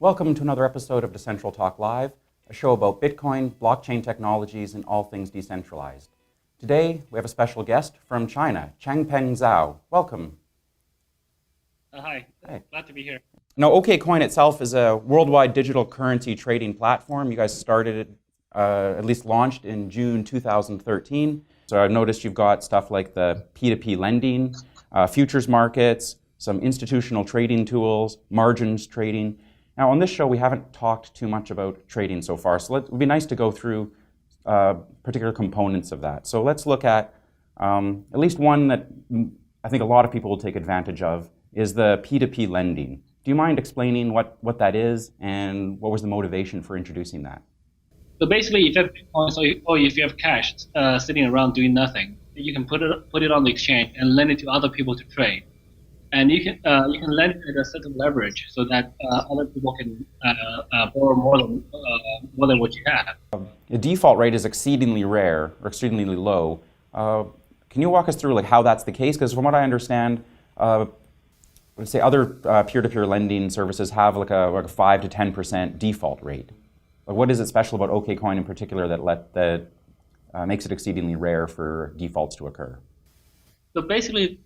Welcome to another episode of Decentral Talk Live, a show about Bitcoin, blockchain technologies, and all things decentralized. Today, we have a special guest from China, Changpeng Zhao. Welcome. Hi. Glad to be here. Now, OKCoin itself is a worldwide digital currency trading platform. You guys started, at least launched in June 2013. So I've noticed you've got stuff like the P2P lending, futures markets, some institutional trading tools, margins trading. Now, on this show, we haven't talked too much about trading so far, so it would be nice to go through particular components of that. So let's look at least one that I think a lot of people will take advantage of is the P2P lending. Do you mind explaining what that is and what was the motivation for introducing that? So basically, if you have Bitcoin or if you have cash sitting around doing nothing, you can put it on the exchange and lend it to other people to trade. And you can lend it at a certain leverage so that other people can borrow more than what you have. The default rate is exceedingly rare or exceedingly low. Can you walk us through how that's the case? Because from what I understand, let's say other peer-to-peer lending services have like a 5 to 10% default rate. What is it special about OKCoin in particular that makes it exceedingly rare for defaults to occur? So basically,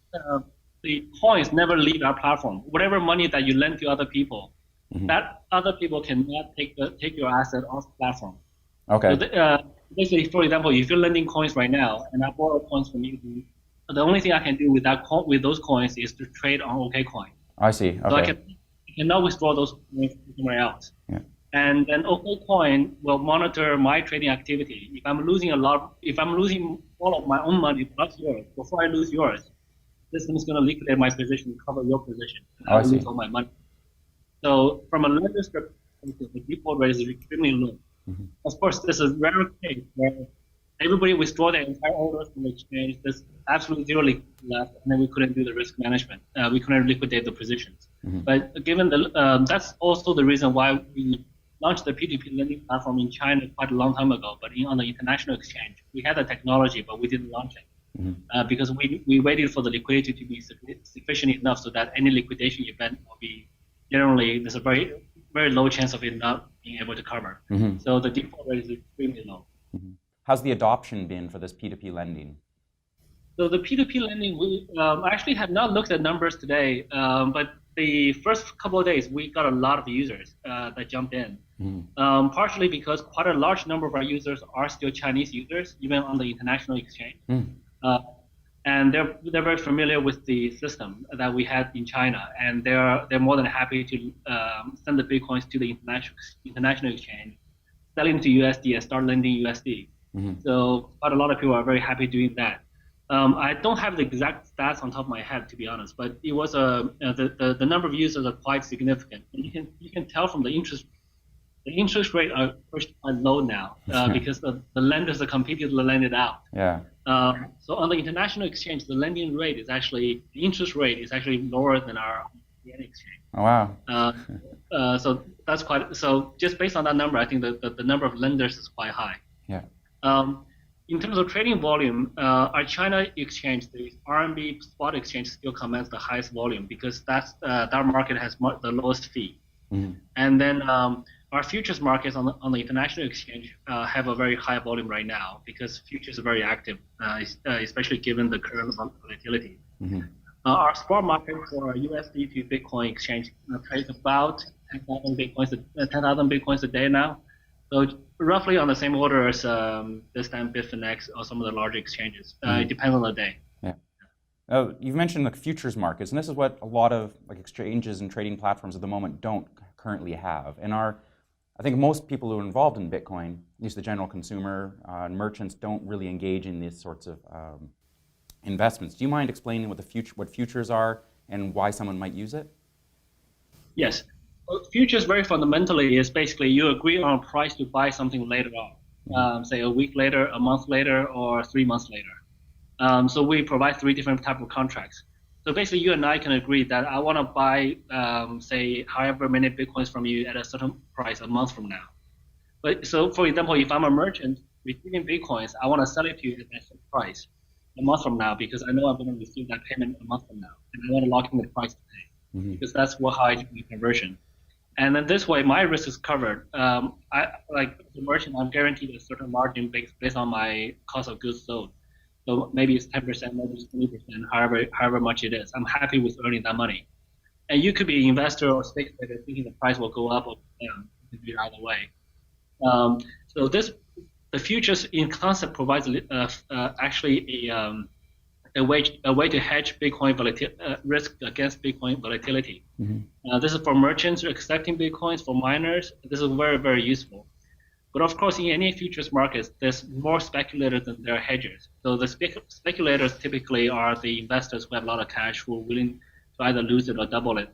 the coins never leave our platform. Whatever money that you lend to other people, that other people cannot take your asset off the platform. Okay. So basically, for example, if you're lending coins right now, and I borrow coins from you, the only thing I can do with those coins is to trade on OKCoin. I see. Okay. So I cannot withdraw those coins somewhere else. Yeah. And then OKCoin will monitor my trading activity. If I'm losing all of my own money plus yours, before I lose yours, the system is going to liquidate my position, cover your position, and I will lose all my money. So from a lender's perspective, the default rate is extremely low. Of course, this is a rare case where everybody withdraw their entire orders from the exchange. There's absolutely zero liquidity left, and then we couldn't do the risk management. We couldn't liquidate the positions. But given that's also the reason why we launched the P2P lending platform in China quite a long time ago. But on the international exchange, we had the technology, but we didn't launch it. Because we waited for the liquidity to be sufficient enough so that any liquidation event will be generally, there's a very, very low chance of it not being able to cover. So the default rate is extremely low. How's the adoption been for this P2P lending? So the P2P lending, we actually have not looked at numbers today, but the first couple of days, we got a lot of users that jumped in. Partially because quite a large number of our users are still Chinese users, even on the international exchange. And they're very familiar with the system that we had in China, and they're more than happy to send the Bitcoins to the international exchange, sell into USD and start lending USD. So quite a lot of people are very happy doing that. I don't have the exact stats on top of my head, to be honest, but it was the number of users are quite significant. And you can tell from the interest rate are pushed quite low now because the lenders are competing to lend it out. Yeah. So on the international exchange, the interest rate is actually lower than our European exchange. Oh, wow. So that's so just based on that number, I think the number of lenders is quite high. Yeah. In terms of trading volume, our China exchange, the RMB spot exchange, still commands the highest volume because that market has the lowest fee. And then our futures markets on the international exchange have a very high volume right now because futures are very active, especially given the current volatility. Our spot market for USD to Bitcoin exchange trades about 10,000 Bitcoins a day now. So roughly on the same order as this time Bitfinex or some of the larger exchanges. It depends on the day. Yeah. You've mentioned futures markets, and this is what a lot of exchanges and trading platforms at the moment don't currently have. And I think most people who are involved in Bitcoin, at least the general consumer and merchants, don't really engage in these sorts of investments. Do you mind explaining what futures are and why someone might use it? Yes. Well, futures very fundamentally is basically you agree on a price to buy something later on, say a week later, a month later, or 3 months later. So we provide 3 different types of contracts. So basically, you and I can agree that I want to buy, say, however many Bitcoins from you at a certain price a month from now. But so, for example, if I'm a merchant receiving Bitcoins, I want to sell it to you at that certain price a month from now because I know I'm going to receive that payment a month from now, and I want to lock in the price today because that's how I do the conversion. And then this way, my risk is covered. I like the merchant, I'm guaranteed a certain margin based on my cost of goods sold. So maybe it's 10%, maybe it's 20%, however much it is. I'm happy with earning that money. And you could be an investor or speculator thinking the price will go up or down. You could do it either way. So the futures in concept provides actually a way to hedge Bitcoin risk against Bitcoin volatility. This is for merchants accepting Bitcoins, for miners. This is very, very useful. But of course, in any futures markets, there's more speculators than there are hedgers. So the speculators typically are the investors who have a lot of cash who are willing to either lose it or double it.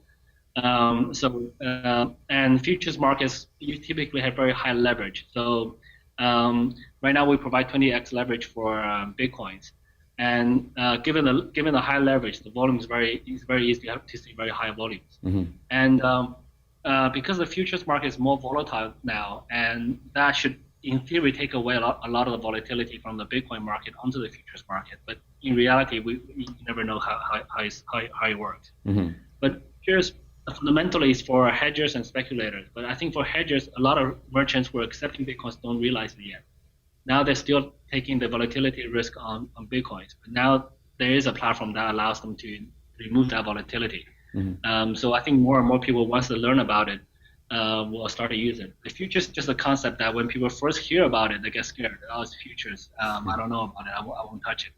And futures markets, you typically have very high leverage. So right now we provide 20x leverage for Bitcoins. And given the high leverage, the volume is very easy to see very high volumes. And because the futures market is more volatile now, and that should, in theory, take away a lot of the volatility from the Bitcoin market onto the futures market. But in reality, we never know how it works. But futures fundamentally is for hedgers and speculators. But I think for hedgers, a lot of merchants who are accepting Bitcoins don't realize it yet. Now they're still taking the volatility risk on Bitcoins. But now there is a platform that allows them to remove that volatility. So I think more and more people, once they learn about it, will start to use it. The futures is just a concept that when people first hear about it, they get scared. Oh, it's futures. I don't know about it. I won't touch it.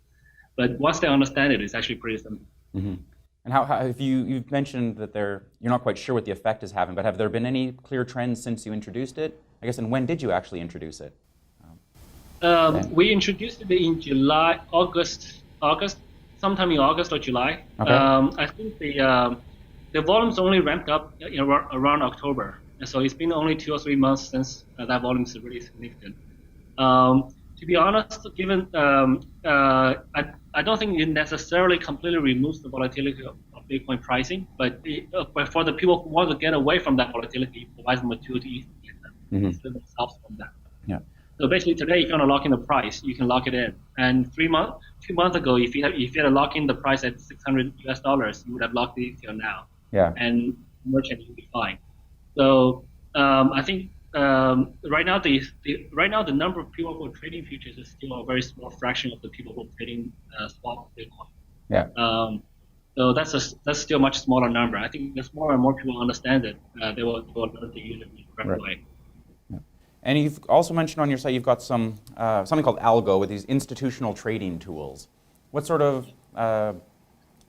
But once they understand it, it's actually pretty simple. And how have you've mentioned that you're not quite sure what the effect is having, but have there been any clear trends since you introduced it? I guess, and when did you actually introduce it? We introduced it in August, sometime in August or July. Okay. I think the volumes only ramped up around October, and so it's been only 2 or 3 months since that volume is really significant. To be honest, given I don't think it necessarily completely removes the volatility of Bitcoin pricing, but for the people who want to get away from that volatility, it provides them a tool to easily save themselves from that. Yeah. So basically, today, if you want to lock in the price, you can lock it in. And 2 months ago, if you had to lock in the price at $600, you would have locked it till now. Yeah. And merchant would be fine. So I think right now the number of people who are trading futures is still a very small fraction of the people who are trading spot Bitcoin. Yeah. So that's still a much smaller number. I think as more and more people understand it, they will learn to use it in the correct way. And you've also mentioned on your site you've got some something called Algo with these institutional trading tools. What sort of, I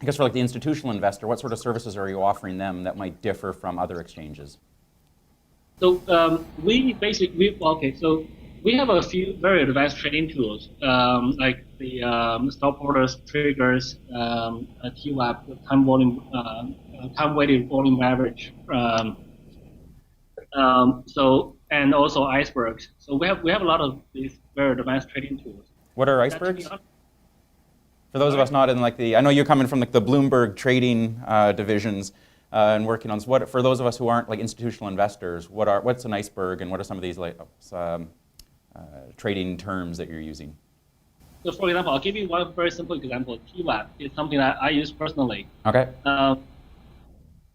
guess for like the institutional investor, what sort of services are you offering them that might differ from other exchanges? So we have a few very advanced trading tools like the stop orders, triggers, TWAP, time-weighted volume average. And also icebergs. So we have a lot of these very advanced trading tools. What are icebergs? For those of us not in like I know you're coming from like the Bloomberg trading divisions and working on. So for those of us who aren't like institutional investors, what's an iceberg and what are some of these like trading terms that you're using? So for example, I'll give you one very simple example. TWAP is something that I use personally. Okay.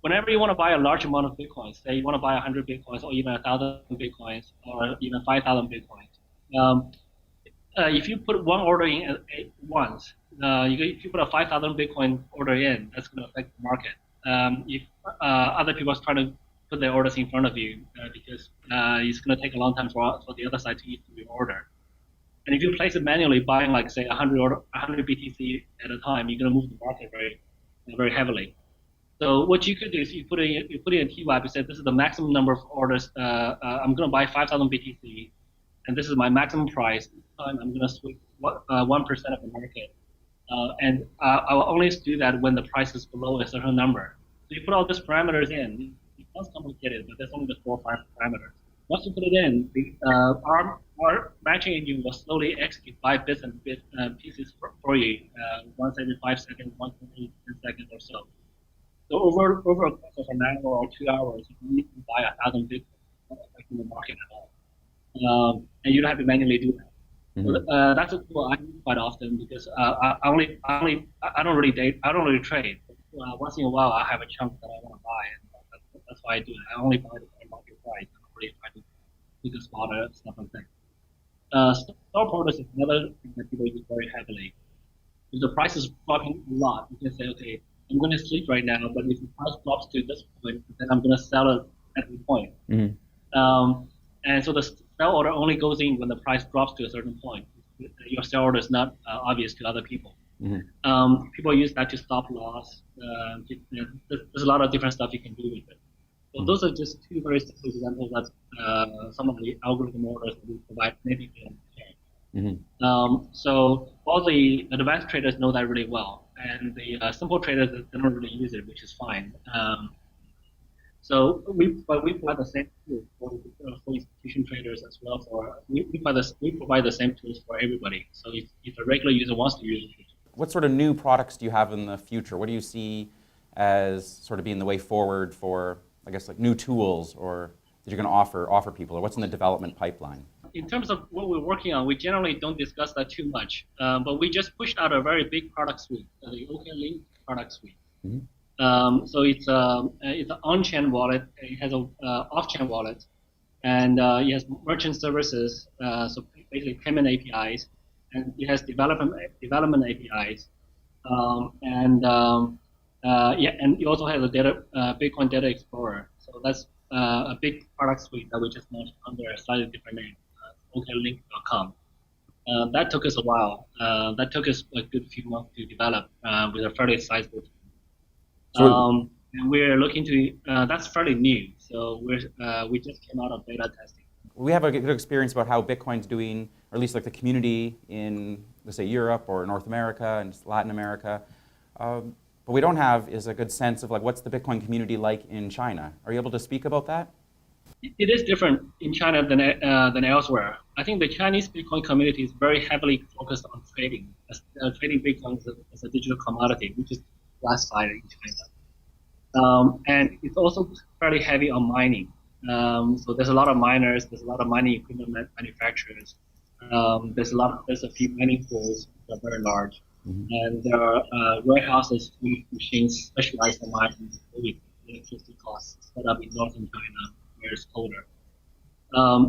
Whenever you want to buy a large amount of Bitcoins, say you want to buy 100 Bitcoins or even 1,000 Bitcoins or even 5,000 Bitcoins, if you put one order in at once, if you put a 5,000 Bitcoin order in, that's going to affect the market. If other people are trying to put their orders in front of you because it's going to take a long time for the other side to issue your order. And if you place it manually, buying like say 100 BTC at a time, you're going to move the market very heavily. So what you could do is you put in a TWAP. You say this is the maximum number of orders. I'm going to buy 5,000 BTC, and this is my maximum price. I'm going to switch 1% of the market, and I will only do that when the price is below a certain number. So you put all these parameters in. It sounds complicated, but there's only the 4 or 5 parameters. Once you put it in, our matching engine will slowly execute 5 bits and pieces for you, once every 5 seconds, once every 10 seconds or so. So over a course of an hour or 2 hours, you can easily buy 1,000 Bitcoin without affecting the market at all, and you don't have to manually do that. So, that's a tool I use quite often because I don't really trade. Once in a while, I have a chunk that I want to buy, and that's why I do it. I only buy the pick a spotter, stuff like that. Stop orders is another thing that people use very heavily. If the price is dropping a lot, you can say, okay, I'm going to sleep right now, but if the price drops to this point, then I'm going to sell it at this point. And so the sell order only goes in when the price drops to a certain point. Your sell order is not obvious to other people. People use that to stop loss. There's a lot of different stuff you can do with it. So those are just two very simple examples that some of the algorithm orders that we provide maybe can change. So all the advanced traders know that really well, and the simple traders they don't really use it, which is fine. So we provide the same tools for institution traders as well. We provide the same tools for everybody. So if a regular user wants to use it. What sort of new products do you have in the future? What do you see as sort of being the way forward for, I guess, like new tools or that you're going to offer people, or what's in the development pipeline? In terms of what we're working on, we generally don't discuss that too much, but we just pushed out a very big product suite, the OKLink product suite. So it's an on-chain wallet. It has a off-chain wallet, and it has merchant services, so basically payment APIs, and it has development APIs, and it also has a Bitcoin Data Explorer. So that's a big product suite that we just launched under a slightly different name, OKLink.com. That took us a while. That took us a good few months to develop with a fairly sizable team. And we're looking to, that's fairly new. So we just came out of beta testing. We have a good experience about how Bitcoin's doing, or at least like the community in, let's say, Europe or North America and Latin America. But we don't have is a good sense of like what's the Bitcoin community like in China. Are you able to speak about that? It is different in China than elsewhere. I think the Chinese Bitcoin community is very heavily focused on trading, trading Bitcoin as a digital commodity, which is classified in China. And it's also fairly heavy on mining. So there's a lot of miners, there's a lot of mining equipment manufacturers. There's a few mining pools that are very large. And there are warehouses with machines specialized in mining with electricity costs set up in northern China where it's colder.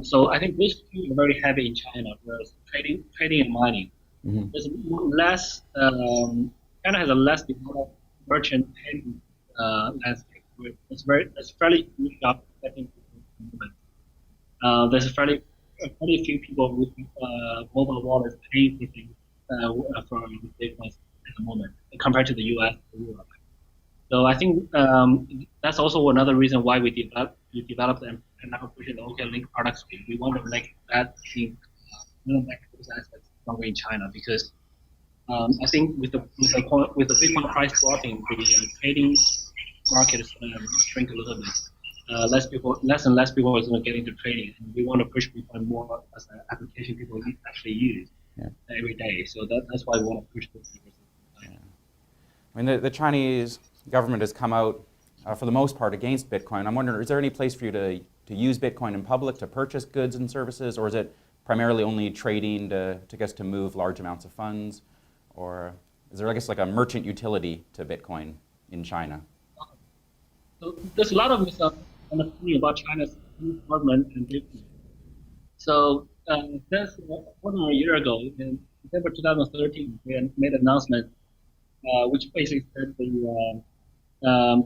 So I think these two are very heavy in China, whereas trading and mining. There's less, China has a less developed merchant payment landscape. It's fairly niche up, I think, at the moment. There's fairly few people with mobile wallets paying for things from Bitcoin at the moment compared to the US or Europe. So I think that's also another reason why we developed and now pushing the OKLink product suite. We want to make that thing, those aspects stronger in China because I think with the Bitcoin price dropping, the trading market is going to shrink a little bit. Less and less people are going to get into trading, and we want to push Bitcoin more as an application people actually use every day. So that's why we want to push this. I mean, the Chinese government has come out, for the most part, against Bitcoin. I'm wondering, is there any place for you to use Bitcoin in public, to purchase goods and services, or is it primarily only trading to move large amounts of funds? Or is there, I guess, like a merchant utility to Bitcoin in China? So there's a lot of misunderstanding about China's government and Bitcoin. So just more than a year ago, in December 2013, we made an announcement which basically said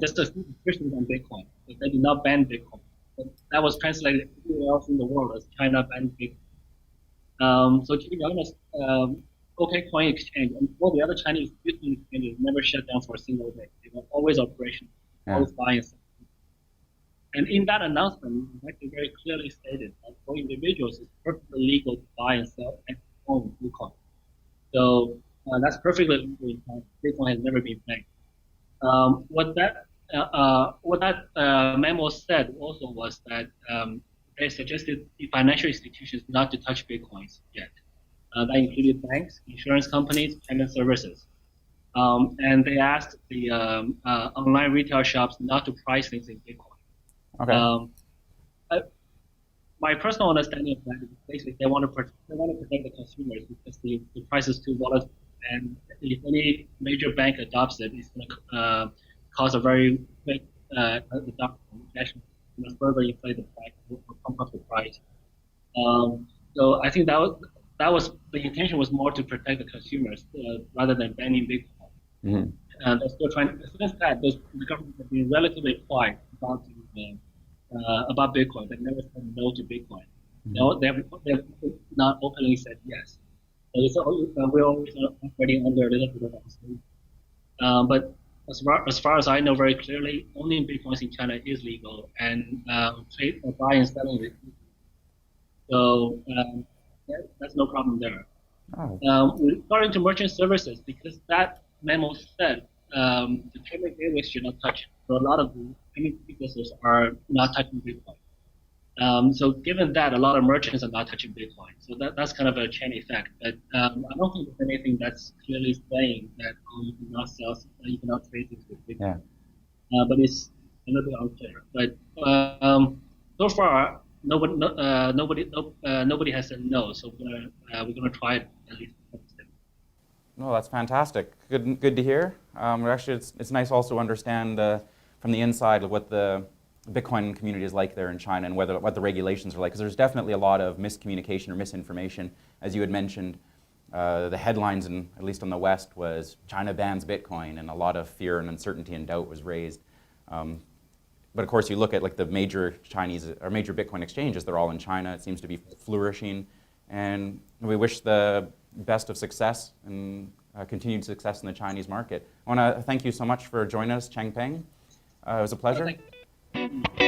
just a few restrictions on Bitcoin. So they did not ban Bitcoin. But that was translated everywhere else in the world as China banned Bitcoin. So to be honest, OKCoin exchange and all the other Chinese Bitcoin exchanges never shut down for a single day. They were always operational, always buying and selling. And in that announcement, it actually very clearly stated that for individuals, it's perfectly legal to buy and sell and own Bitcoin. So that's perfectly legal in China. Bitcoin has never been banned. What that memo said also was that they suggested the financial institutions not to touch Bitcoins yet. That included banks, insurance companies, payment services. And they asked the online retail shops not to price things in Bitcoin. Okay. My personal understanding of that is basically they want to protect the consumers because the price is too volatile, and if any major bank adopts it, it's going to cause a very quick adoption, actually further inflate the price or pump up the price. So I think that was the intention was more to protect the consumers rather than banning Bitcoin. Mhm. And they're still trying. Since that, the government has been relatively quiet about Bitcoin. They never said no to Bitcoin. Mhm. No, they've not openly said yes. So we're always operating under a little bit of uncertainty. But as far as I know very clearly, owning Bitcoins in China is legal, and trade or buying and selling it. So that's no problem there. Oh. Regarding to merchant services, because that memo said the payment gateways should not touch. So a lot of the payment businesses are not touching Bitcoin. So given that, a lot of merchants are not touching Bitcoin. So that's kind of a chain effect. But I don't think there's anything that's clearly saying that you cannot sell, you cannot trade things with Yeah. Bitcoin. But it's a little bit unclear. But so far, nobody has said no. So we're gonna try it at least. No, that's fantastic. Good to hear. Actually, it's nice also to understand from the inside of what the Bitcoin community is like there in China and what the regulations are like. Because there's definitely a lot of miscommunication or misinformation, as you had mentioned. The headlines, at least in the West, was China bans Bitcoin, and a lot of fear and uncertainty and doubt was raised. But of course, you look at like the major Chinese or major Bitcoin exchanges; they're all in China. It seems to be flourishing, and we wish the best of success and continued success in the Chinese market. I want to thank you so much for joining us, Changpeng. It was a pleasure. Thank you.